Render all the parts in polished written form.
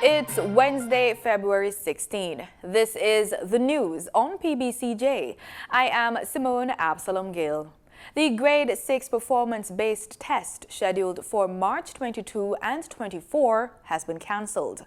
It's Wednesday, February 16. This is the news on PBCJ. I am Simone Absalom Gill. The Grade 6 performance-based test scheduled for March 22 and 24 has been cancelled.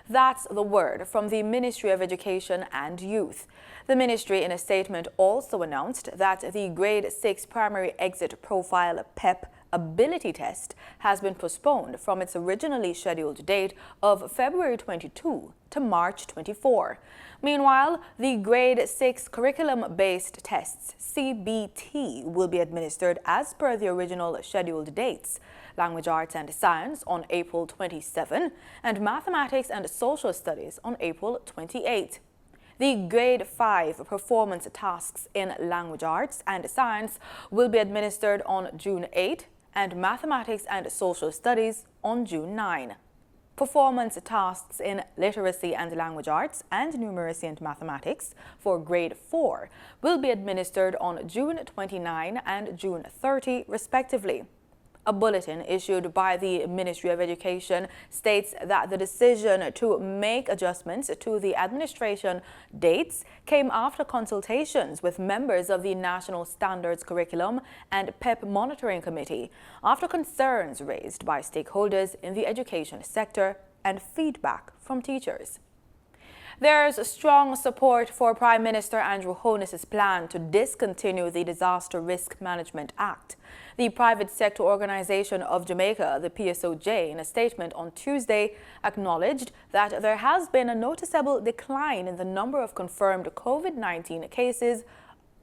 That's the word from the Ministry of Education and Youth. The ministry in a statement also announced that the Grade 6 Primary Exit Profile PEP ability test has been postponed from its originally scheduled date of February 22 to March 24. Meanwhile, the Grade 6 curriculum-based tests, CBT, will be administered as per the original scheduled dates. Language Arts and Science on April 27 and Mathematics and Social Studies on April 28. The Grade 5 performance tasks in Language Arts and Science will be administered on June 8 and Mathematics and Social Studies on June 9. Performance tasks in Literacy and Language Arts and Numeracy and Mathematics for Grade 4 will be administered on June 29 and June 30, respectively. A bulletin issued by the Ministry of Education states that the decision to make adjustments to the administration dates came after consultations with members of the National Standards Curriculum and PEP Monitoring Committee, after concerns raised by stakeholders in the education sector and feedback from teachers. There's strong support for Prime Minister Andrew Holness's plan to discontinue the Disaster Risk Management Act. The private sector organization of Jamaica, the PSOJ, in a statement on Tuesday, acknowledged that there has been a noticeable decline in the number of confirmed COVID-19 cases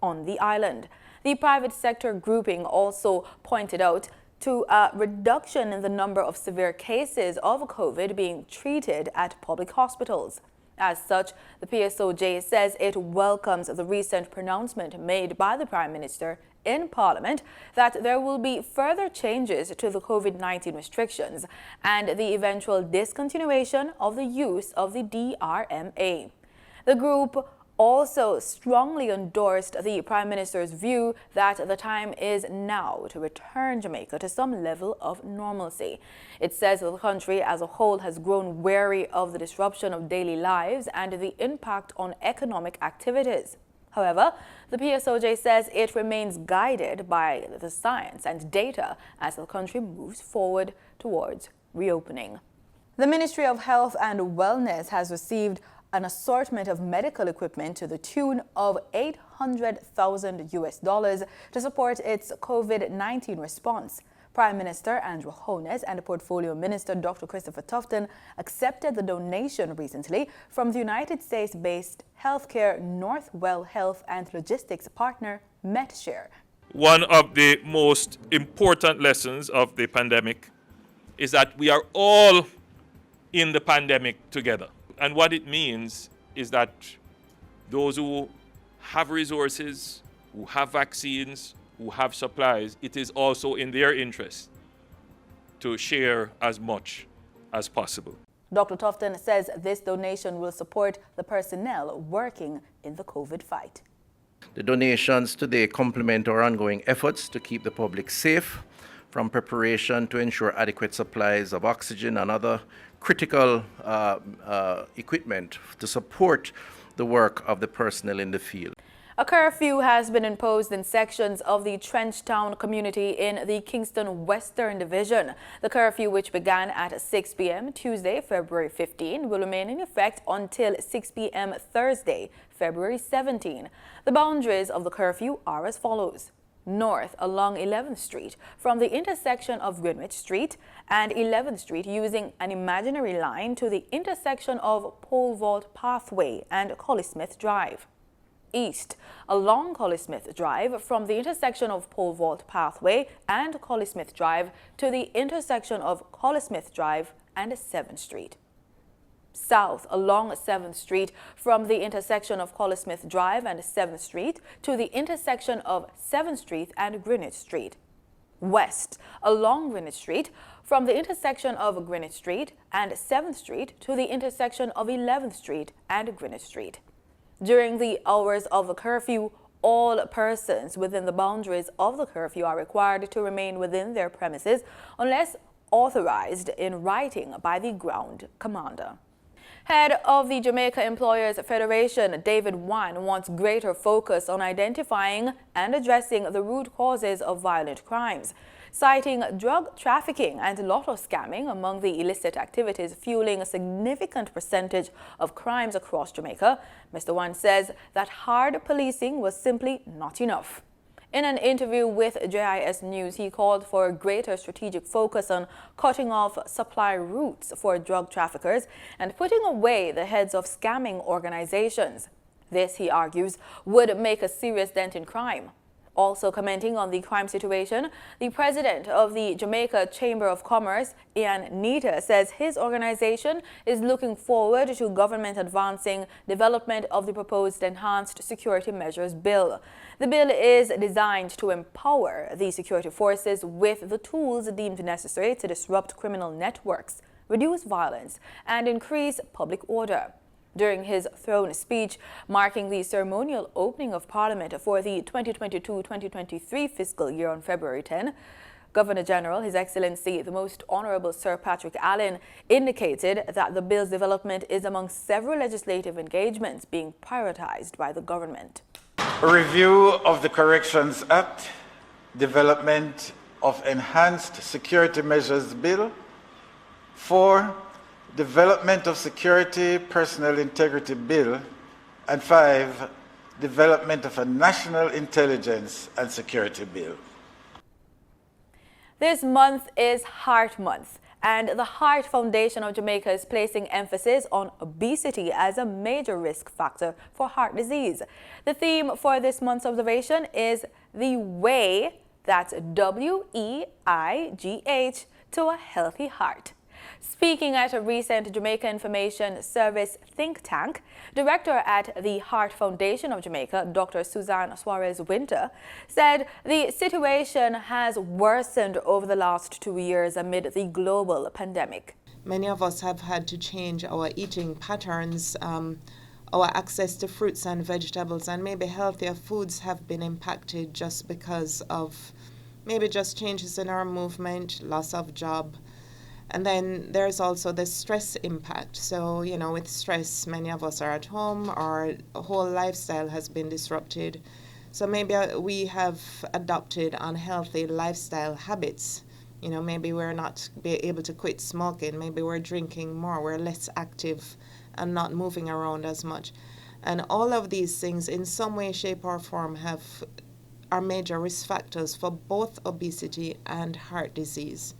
on the island. The private sector grouping also pointed out to a reduction in the number of severe cases of COVID being treated at public hospitals. As such, the PSOJ says it welcomes the recent pronouncement made by the Prime Minister in Parliament that there will be further changes to the COVID-19 restrictions and the eventual discontinuation of the use of the DRMA. The group also strongly endorsed the Prime Minister's view that the time is now to return Jamaica to some level of normalcy. It says the country as a whole has grown wary of the disruption of daily lives and the impact on economic activities. However, the PSOJ says it remains guided by the science and data as the country moves forward towards reopening. The Ministry of Health and Wellness has received an assortment of medical equipment to the tune of $800,000 to support its COVID-19 response. Prime Minister Andrew Holness and Portfolio Minister Dr. Christopher Tufton accepted the donation recently from the United States-based healthcare Northwell Health and Logistics partner MedShare. One of the most important lessons of the pandemic is that we are all in the pandemic together. And what it means is that those who have resources, who have vaccines, who have supplies, it is also in their interest to share as much as possible. Dr. Tufton says this donation will support the personnel working in the COVID fight. The donations today complement our ongoing efforts to keep the public safe, from preparation to ensure adequate supplies of oxygen and other critical equipment to support the work of the personnel in the field. A curfew has been imposed in sections of the Trenchtown community in the Kingston Western Division. The curfew, which began at 6 p.m. Tuesday, February 15, will remain in effect until 6 p.m. Thursday, February 17. The boundaries of the curfew are as follows. North along 11th Street from the intersection of Greenwich Street and 11th Street using an imaginary line to the intersection of Pole Vault Pathway and Collie-Smith Drive. East along Collie-Smith Drive from the intersection of Pole Vault Pathway and Collie-Smith Drive to the intersection of Collie-Smith Drive and 7th Street. South along 7th Street from the intersection of Collie-Smith Drive and 7th Street to the intersection of 7th Street and Greenwich Street. West along Greenwich Street from the intersection of Greenwich Street and 7th Street to the intersection of 11th Street and Greenwich Street. During the hours of the curfew, all persons within the boundaries of the curfew are required to remain within their premises unless authorized in writing by the ground commander. Head of the Jamaica Employers Federation, David Wan, wants greater focus on identifying and addressing the root causes of violent crimes, citing drug trafficking and lotto scamming among the illicit activities fueling a significant percentage of crimes across Jamaica. Mr. Wan says that hard policing was simply not enough. In an interview with JIS News, he called for a greater strategic focus on cutting off supply routes for drug traffickers and putting away the heads of scamming organizations. This, he argues, would make a serious dent in crime. Also commenting on the crime situation, the president of the Jamaica Chamber of Commerce, Ian Nita, says his organization is looking forward to government advancing development of the proposed Enhanced Security Measures Bill. The bill is designed to empower the security forces with the tools deemed necessary to disrupt criminal networks, reduce violence, and increase public order. During his throne speech marking the ceremonial opening of Parliament for the 2022-2023 fiscal year on February 10, Governor General, His Excellency the Most Honorable Sir Patrick Allen, indicated that the bill's development is among several legislative engagements being prioritized by the government. A review of the Corrections Act, development of Enhanced Security Measures Bill. 4. Development of Security Personnel Integrity Bill. And 5. Development of a National Intelligence and Security Bill. This month is Heart Month, and the Heart Foundation of Jamaica is placing emphasis on obesity as a major risk factor for heart disease. The theme for this month's observation is the way, that's WEIGH, to a healthy heart. Speaking at a recent Jamaica Information Service think tank, director at the Heart Foundation of Jamaica, Dr. Suzanne Suarez-Winter, said the situation has worsened over the last 2 years amid the global pandemic. Many of us have had to change our eating patterns, our access to fruits and vegetables, and maybe healthier foods have been impacted just because of maybe just changes in our movement, loss of job. And then there's also the stress impact. So, with stress, many of us are at home, our whole lifestyle has been disrupted. So maybe we have adopted unhealthy lifestyle habits. Maybe we're not able to quit smoking, maybe we're drinking more, we're less active and not moving around as much. And all of these things in some way, shape or form are major risk factors for both obesity and heart disease.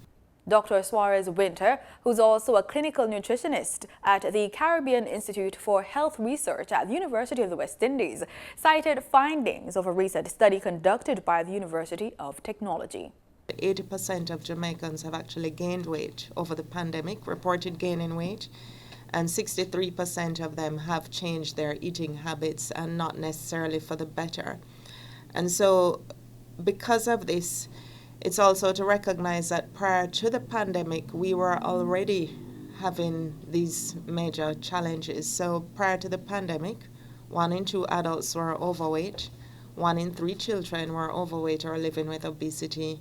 Dr. Suarez-Winter, who's also a clinical nutritionist at the Caribbean Institute for Health Research at the University of the West Indies, cited findings of a recent study conducted by the University of Technology. 80% of Jamaicans have actually gained weight over the pandemic, reported gaining weight, and 63% of them have changed their eating habits, and not necessarily for the better. And so because of this, it's also to recognize that prior to the pandemic, we were already having these major challenges. So prior to the pandemic, 1 in 2 adults were overweight, 1 in 3 children were overweight or living with obesity,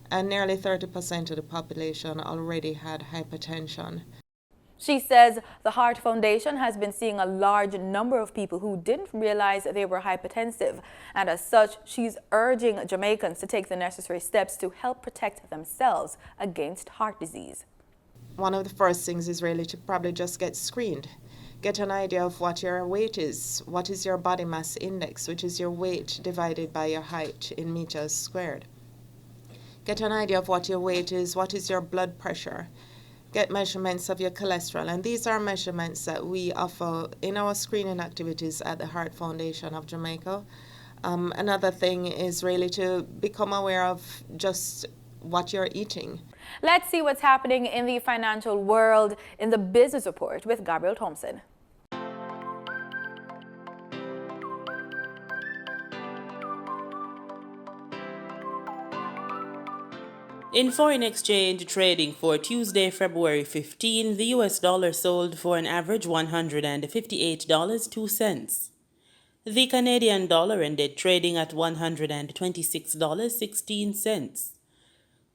and nearly 30% of the population already had hypertension. She says the Heart Foundation has been seeing a large number of people who didn't realize they were hypertensive, and as such, she's urging Jamaicans to take the necessary steps to help protect themselves against heart disease. One of the first things is really to probably just get screened. Get an idea of what your weight is. What is your body mass index, which is your weight divided by your height in meters squared. Get an idea of what your weight is, what is your blood pressure. Get measurements of your cholesterol, and these are measurements that we offer in our screening activities at the Heart Foundation of Jamaica. Another thing is really to become aware of just what you're eating. Let's see what's happening in the financial world in the Business Report with Gabriel Thompson. In foreign exchange trading for Tuesday, February 15, the US dollar sold for an average $158.02. The Canadian dollar ended trading at $126.16.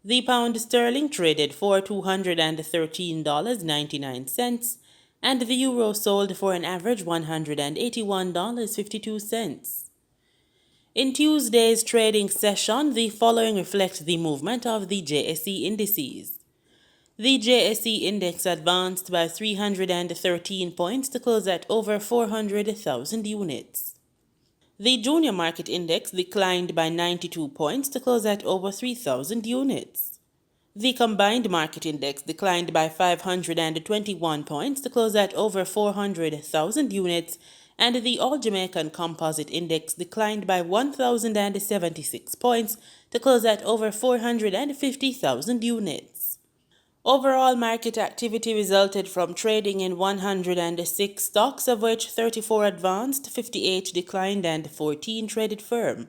The pound sterling traded for $213.99, and the euro sold for an average $181.52. In Tuesday's trading session, the following reflect the movement of the JSE indices. The JSE index advanced by 313 points to close at over 400,000 units. The junior market index declined by 92 points to close at over 3,000 units. The combined market index declined by 521 points to close at over 400,000 units, and the All-Jamaican Composite Index declined by 1,076 points to close at over 450,000 units. Overall market activity resulted from trading in 106 stocks, of which 34 advanced, 58 declined, and 14 traded firm.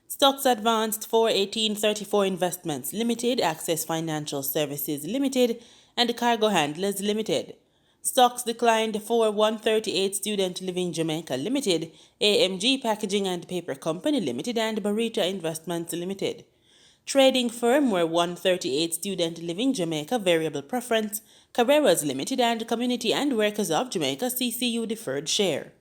Stocks advanced for 1834 Investments Limited, Access Financial Services Limited, and Cargo Handlers Limited. Stocks declined for 138 Student Living Jamaica Limited, AMG Packaging and Paper Company Limited, and Barita Investments Limited. Trading firm were 138 Student Living Jamaica Variable Preference, Carreras Limited, and Community and Workers of Jamaica CCU Deferred Share.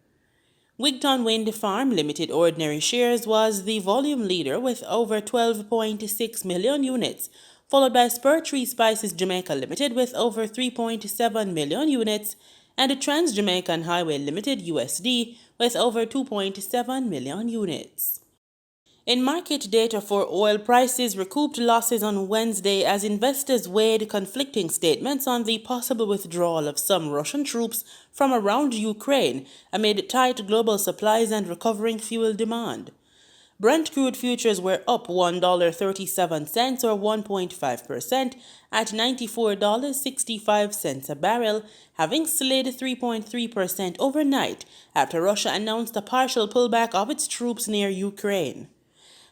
Wigton Wind Farm Limited ordinary shares was the volume leader with over 12.6 million units, followed by Spur Tree Spices Jamaica Limited with over 3.7 million units, and Trans Jamaican Highway Limited USD with over 2.7 million units. In market data for oil prices recouped losses on Wednesday as investors weighed conflicting statements on the possible withdrawal of some Russian troops from around Ukraine amid tight global supplies and recovering fuel demand. Brent crude futures were up $1.37 or 1.5% at $94.65 a barrel, having slid 3.3% overnight after Russia announced a partial pullback of its troops near Ukraine.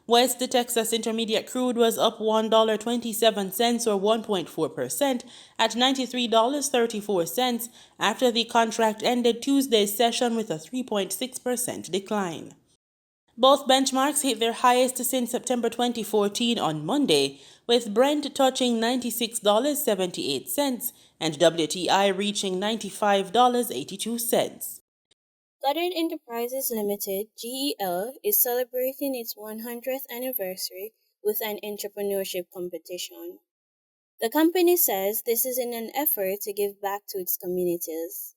West Texas Intermediate crude was up $1.27 or 1.4% at $93.34 after the contract ended Tuesday's session with a 3.6% decline. Both benchmarks hit their highest since September 2014 on Monday, with Brent touching $96.78 and WTI reaching $95.82. Goddard Enterprises Limited, GEL, is celebrating its 100th anniversary with an entrepreneurship competition. The company says this is in an effort to give back to its communities.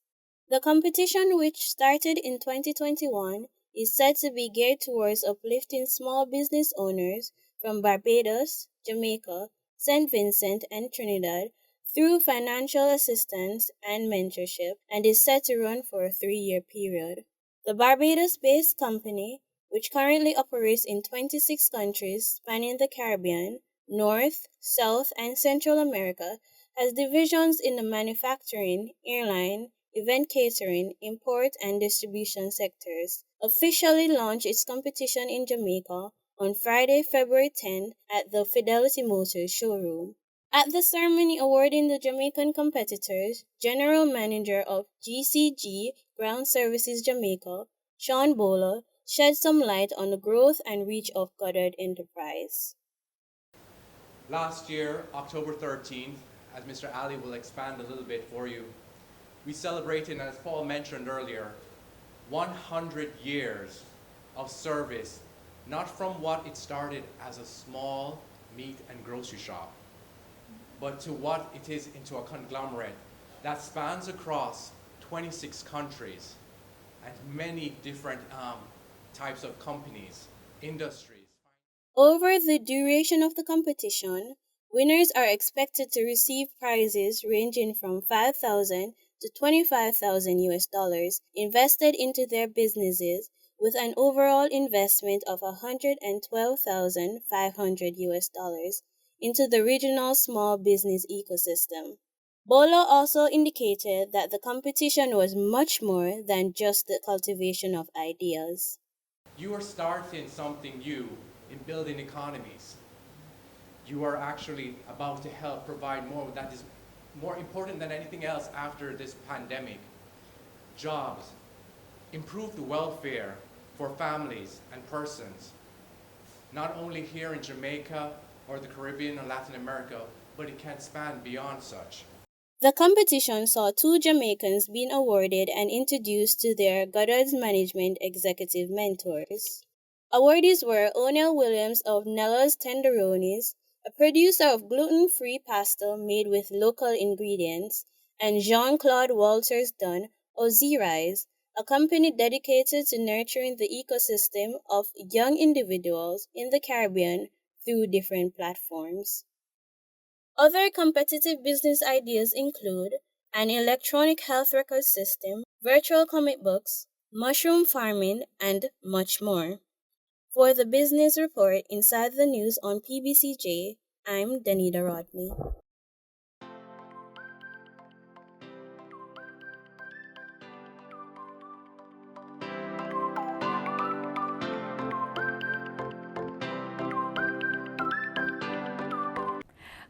The competition, which started in 2021, is said to be geared towards uplifting small business owners from Barbados, Jamaica, St. Vincent, and Trinidad through financial assistance and mentorship, and is set to run for a 3-year period. The Barbados-based company, which currently operates in 26 countries spanning the Caribbean, North, South, and Central America, has divisions in the manufacturing, airline, event catering, import, and distribution sectors, officially launched its competition in Jamaica on Friday, February 10 at the Fidelity Motors showroom. At the ceremony awarding the Jamaican competitors, General Manager of GCG Ground Services Jamaica, Sean Bowler, shed some light on the growth and reach of Goddard Enterprise. Last year, October 13th, as Mr. Ali will expand a little bit for you, we celebrated, as Paul mentioned earlier, 100 years of service, not from what it started as a small meat and grocery shop, but to what it is into a conglomerate that spans across 26 countries and many different types of companies, industries. Over the duration of the competition, winners are expected to receive prizes ranging from $5,000 to $25,000 invested into their businesses, with an overall investment of $112,500 into the regional small business ecosystem. Bolo also indicated that the competition was much more than just the cultivation of ideas. You are starting something new in building economies. You are actually about to help provide more that is more important than anything else after this pandemic. Jobs, improve the welfare for families and persons, not only here in Jamaica or the Caribbean or Latin America, but it can span beyond such. The competition saw 2 Jamaicans being awarded and introduced to their Goddard's Management Executive Mentors. Awardees were O'Neill Williams of Nella's Tenderonis, a producer of gluten-free pasta made with local ingredients, and Jean-Claude Walters Dunn of Z-Rise, a company dedicated to nurturing the ecosystem of young individuals in the Caribbean through different platforms. Other competitive business ideas include an electronic health record system, virtual comic books, mushroom farming, and much more. For the Business Report Inside the News on PBCJ, I'm Danita Rodney.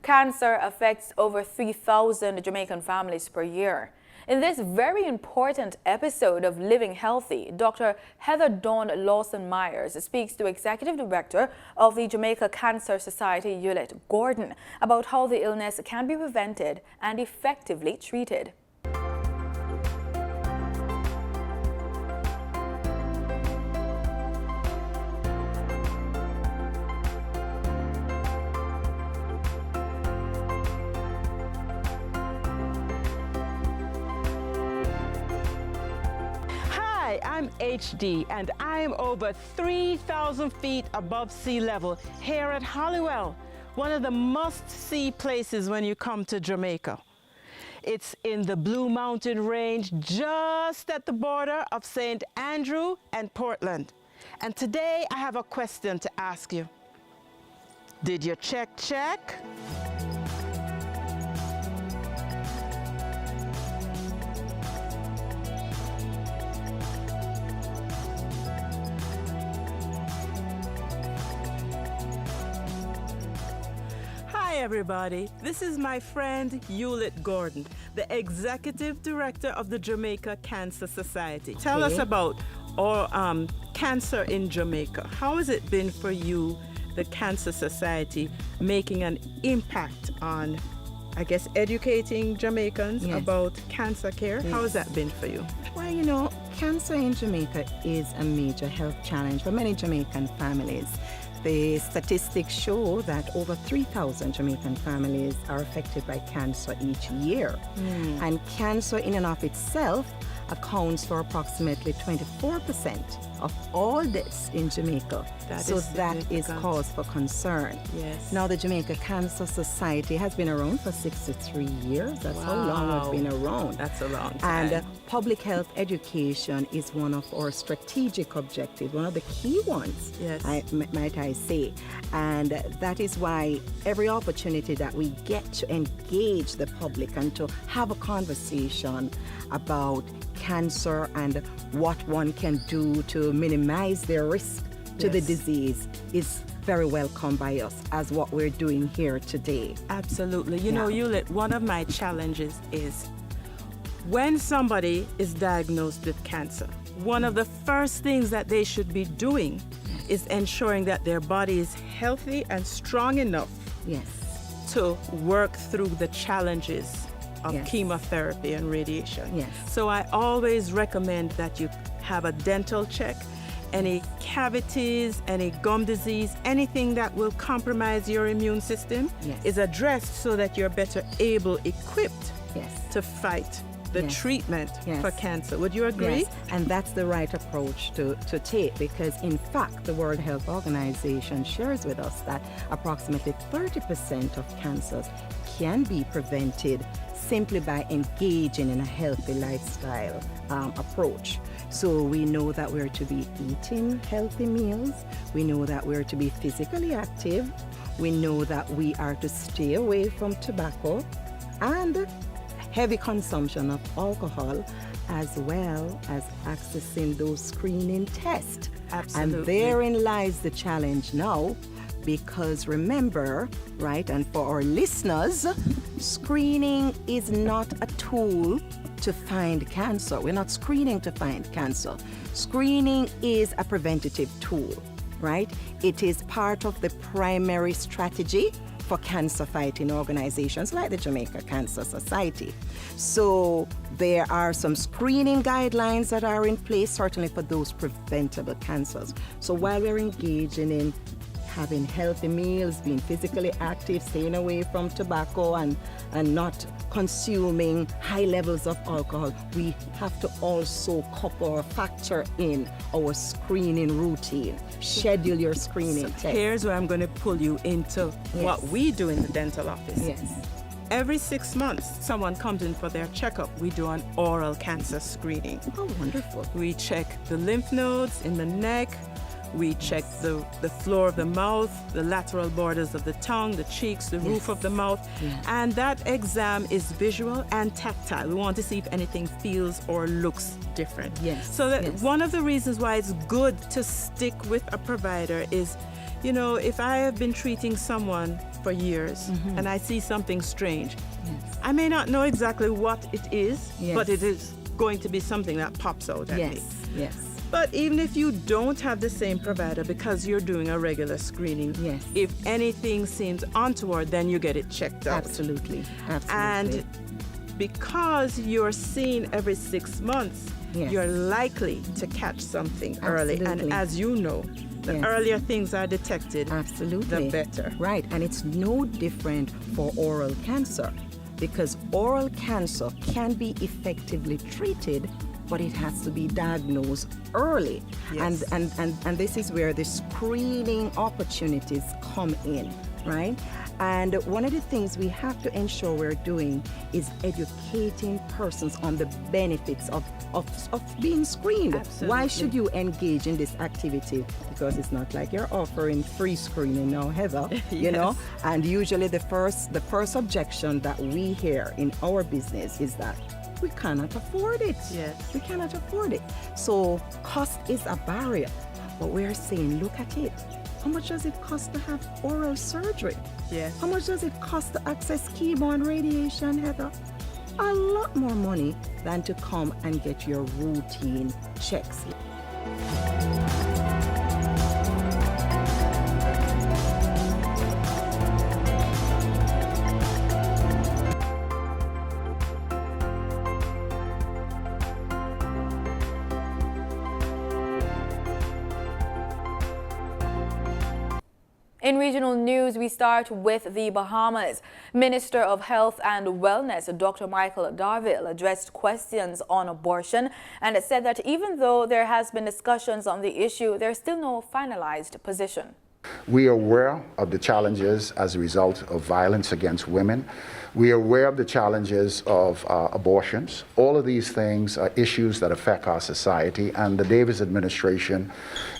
Cancer affects over 3,000 Jamaican families per year. In this very important episode of Living Healthy, Dr. Heather Dawn Lawson-Myers speaks to Executive Director of the Jamaica Cancer Society, Ulett Gordon, about how the illness can be prevented and effectively treated. Hi, I'm HD and I'm over 3,000 feet above sea level here at Holywell, one of the must-see places when you come to Jamaica. It's in the Blue Mountain Range just at the border of St. Andrew and Portland. And today I have a question to ask you. Did you check? Hi everybody, this is my friend Ulett Gordon, the Executive Director of the Jamaica Cancer Society. Tell us about cancer in Jamaica. How has it been for you, the Cancer Society, making an impact on, I guess, educating Jamaicans about cancer care? How has that been for you? Well, you know, cancer in Jamaica is a major health challenge for many Jamaican families. The statistics show that over 3,000 Jamaican families are affected by cancer each year. And cancer in and of itself accounts for approximately 24% of all deaths in Jamaica. That is cause for concern. Yes. Now, the Jamaica Cancer Society has been around for 63 years. That's how long we've been around. That's a long time. And public health education is one of our strategic objectives, one of the key ones, might I say. And that is why every opportunity that we get to engage the public and to have a conversation about cancer and what one can do to minimize their risk to the disease is very welcome by us, as what we're doing here today. Absolutely. You know, Ulett, one of my challenges is when somebody is diagnosed with cancer, one of the first things that they should be doing is ensuring that their body is healthy and strong enough to work through the challenges of chemotherapy and radiation. So I always recommend that you have a dental check. Any cavities, any gum disease, anything that will compromise your immune system is addressed so that you're better equipped to fight the treatment for cancer. Would you agree? Yes, and that's the right approach to take, because in fact the World Health Organization shares with us that approximately 30% of cancers can be prevented simply by engaging in a healthy lifestyle approach. So we know that we're to be eating healthy meals. We know that we're to be physically active. We know that we are to stay away from tobacco and heavy consumption of alcohol, as well as accessing those screening tests. Absolutely. And therein lies the challenge now, because remember, right, and for our listeners, screening is not a tool to find cancer. We're not screening to find cancer. Screening is a preventative tool. right? It is part of the primary strategy for cancer fighting organizations like the Jamaica Cancer Society. So there are some screening guidelines that are in place, certainly for those preventable cancers. So while we're engaging in having healthy meals, being physically active, staying away from tobacco and not consuming high levels of alcohol, we have to also couple or factor in our screening routine. Schedule your screening test. Here's where I'm going to pull you into what we do in the dental office. Yes. Every 6 months, someone comes in for their checkup. We do an oral cancer screening. Oh, wonderful. We check the lymph nodes in the neck. We check the floor of the mouth, the lateral borders of the tongue, the cheeks, the roof of the mouth. Yes. And that exam is visual and tactile. We want to see if anything feels or looks different. Yes. So that one of the reasons why it's good to stick with a provider is, you know, if I have been treating someone for years and I see something strange, I may not know exactly what it is, but it is going to be something that pops out at me. Yes. But even if you don't have the same provider because you're doing a regular screening, if anything seems untoward, then you get it checked out. Absolutely. And because you're seen every 6 months, you're likely to catch something early. And as you know, the earlier things are detected, the better. Right, and it's no different for oral cancer, because oral cancer can be effectively treated, but it has to be diagnosed early. And this is where the screening opportunities come in, right? And one of the things we have to ensure we're doing is educating persons on the benefits of being screened. Absolutely. Why should you engage in this activity? Because it's not like you're offering free screening now, Heather, you know? And usually the first objection that we hear in our business is that we cannot afford it. We cannot afford it. So cost is a barrier. But we're saying, look at it. How much does it cost to have oral surgery? How much does it cost to access chemo and radiation, Heather? A lot more money than to come and get your routine checks. In regional news, we start with the Bahamas. Minister of Health and Wellness, Dr. Michael Darville, addressed questions on abortion and said that even though there has been discussions on the issue, there's still no finalized position. We are aware of the challenges as a result of violence against women. We are aware of the challenges of abortions. All of these things are issues that affect our society, and the Davis administration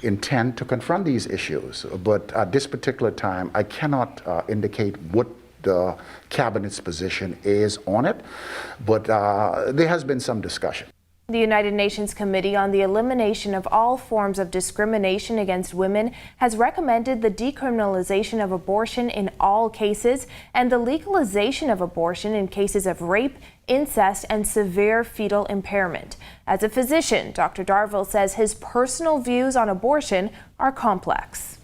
intend to confront these issues. But at this particular time, I cannot indicate what the cabinet's position is on it, but there has been some discussion. The United Nations Committee on the Elimination of All Forms of Discrimination Against Women has recommended the decriminalization of abortion in all cases and the legalization of abortion in cases of rape, incest, and severe fetal impairment. As a physician, Dr. Darville says his personal views on abortion are complex.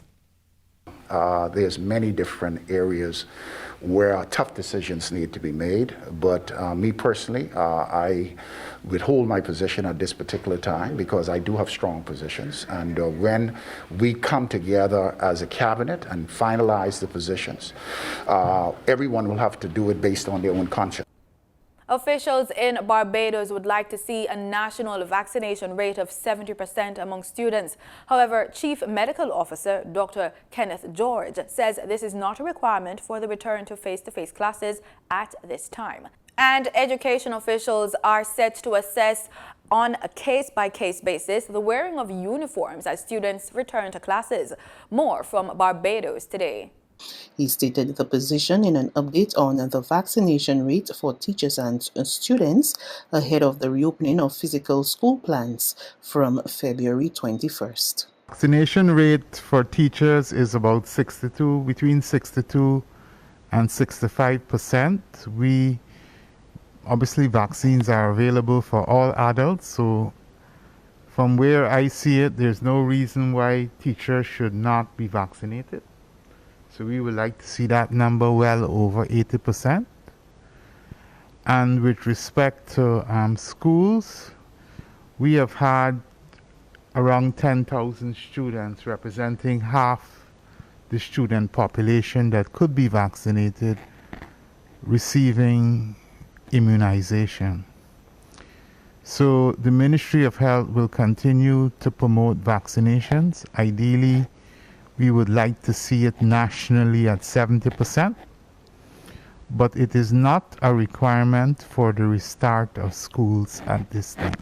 There's many different areas where tough decisions need to be made, but me personally, I withhold my position at this particular time because I do have strong positions, and when we come together as a cabinet and finalize the positions, everyone will have to do it based on their own conscience. Officials in Barbados would like to see a national vaccination rate of 70% among students. However, Chief Medical Officer Dr. Kenneth George says this is not a requirement for the return to face-to-face classes at this time. And education officials are set to assess on a case-by-case basis the wearing of uniforms as students return to classes. More from Barbados today. He stated the position in an update on the vaccination rate for teachers and students ahead of the reopening of physical school plans from February 21st. Vaccination rate for teachers is about between 62 and 65%. Obviously vaccines are available for all adults, so From where I see it, there's no reason why teachers should not be vaccinated. So we would like to see that number well over 80%. And with respect to schools, we have had around 10,000 students, representing half the student population that could be vaccinated, receiving immunization. So the Ministry of Health will continue to promote vaccinations. Ideally, we would like to see it nationally at 70%, but it is not a requirement for the restart of schools at this time.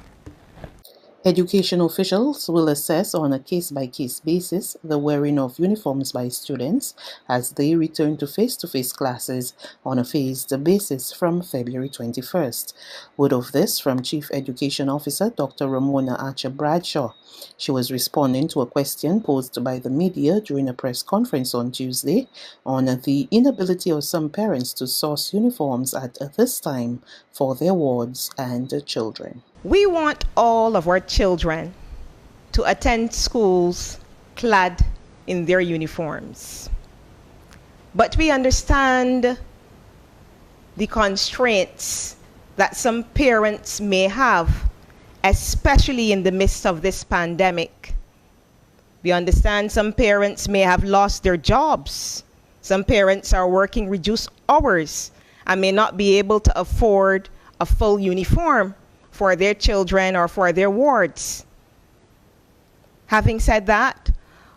Education officials will assess on a case-by-case basis the wearing of uniforms by students as they return to face-to-face classes on a phased basis from February 21st. Word of this from Chief Education Officer Dr. Ramona Archer Bradshaw. She was responding to a question posed by the media during a press conference on Tuesday on the inability of some parents to source uniforms at this time for their wards and children. We want all of our children to attend schools clad in their uniforms. But we understand the constraints that some parents may have, especially in the midst of this pandemic. We understand some parents may have lost their jobs. Some parents are working reduced hours and may not be able to afford a full uniform for their children or for their wards. Having said that,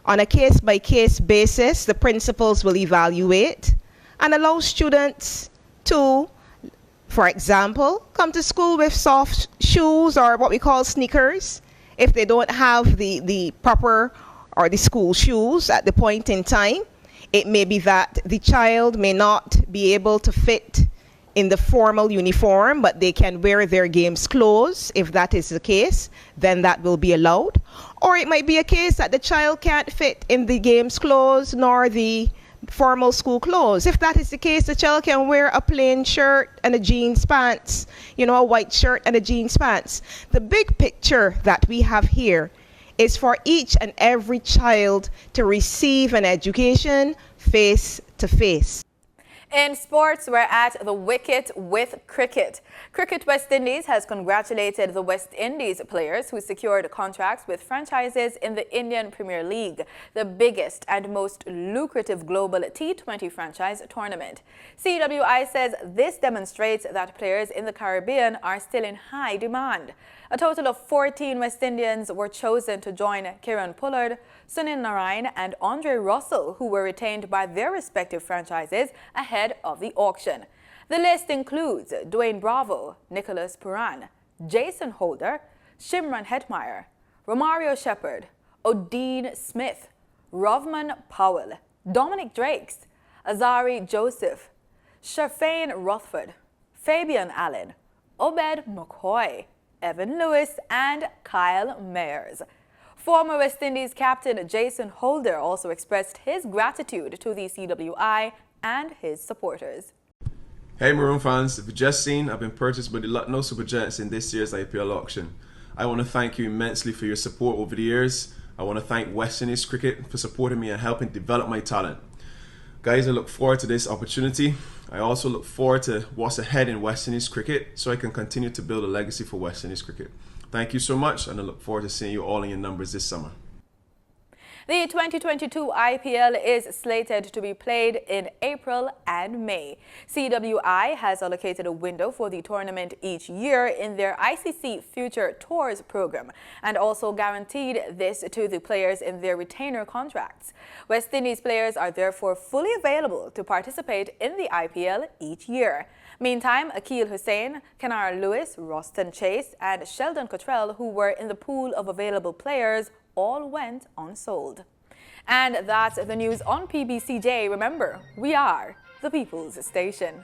on a case-by-case basis, the principals will evaluate and allow students to, for example, come to school with soft shoes or what we call sneakers if they don't have the proper or the school shoes at the point in time. It may be that the child may not be able to fit in the formal uniform, but they can wear their games clothes. If that is the case, then that will be allowed. Or it might be a case that the child can't fit in the games clothes nor the formal school clothes. If that is the case, the child can wear a plain shirt and a jeans pants, a white shirt and a jeans pants. The big picture that we have here is for each and every child to receive an education face to face. In sports, we're at the wicket with cricket. Cricket West Indies has congratulated the West Indies players who secured contracts with franchises in the Indian Premier League, the biggest and most lucrative global T20 franchise tournament. CWI says this demonstrates that players in the Caribbean are still in high demand. A total of 14 West Indians were chosen to join Kieran Pollard, Sunil Narine and Andre Russell, who were retained by their respective franchises ahead of the auction. The list includes Dwayne Bravo, Nicholas Puran, Jason Holder, Shimron Hetmeyer, Romario Shepherd, Odeen Smith, Rovman Powell, Dominic Drakes, Azari Joseph, Sharfane Rutherford, Fabian Allen, Obed McCoy, Evan Lewis and Kyle Mayers. Former West Indies captain Jason Holder also expressed his gratitude to the CWI and his supporters. Hey Maroon fans, if you've just seen, I've been purchased by the Lucknow Super Giants in this year's IPL auction. I want to thank you immensely for your support over the years. I want to thank West Indies Cricket for supporting me and helping develop my talent. Guys, I look forward to this opportunity. I also look forward to what's ahead in West Indies Cricket so I can continue to build a legacy for West Indies Cricket. Thank you so much, and I look forward to seeing you all in your numbers this summer. The 2022 IPL is slated to be played in April and May. CWI has allocated a window for the tournament each year in their ICC Future Tours program and also guaranteed this to the players in their retainer contracts. West Indies players are therefore fully available to participate in the IPL each year. Meantime, Akil Hussain, Kenara Lewis, Roston Chase and Sheldon Cottrell, who were in the pool of available players, all went unsold. And that's the news on PBCJ. Remember, we are the People's Station.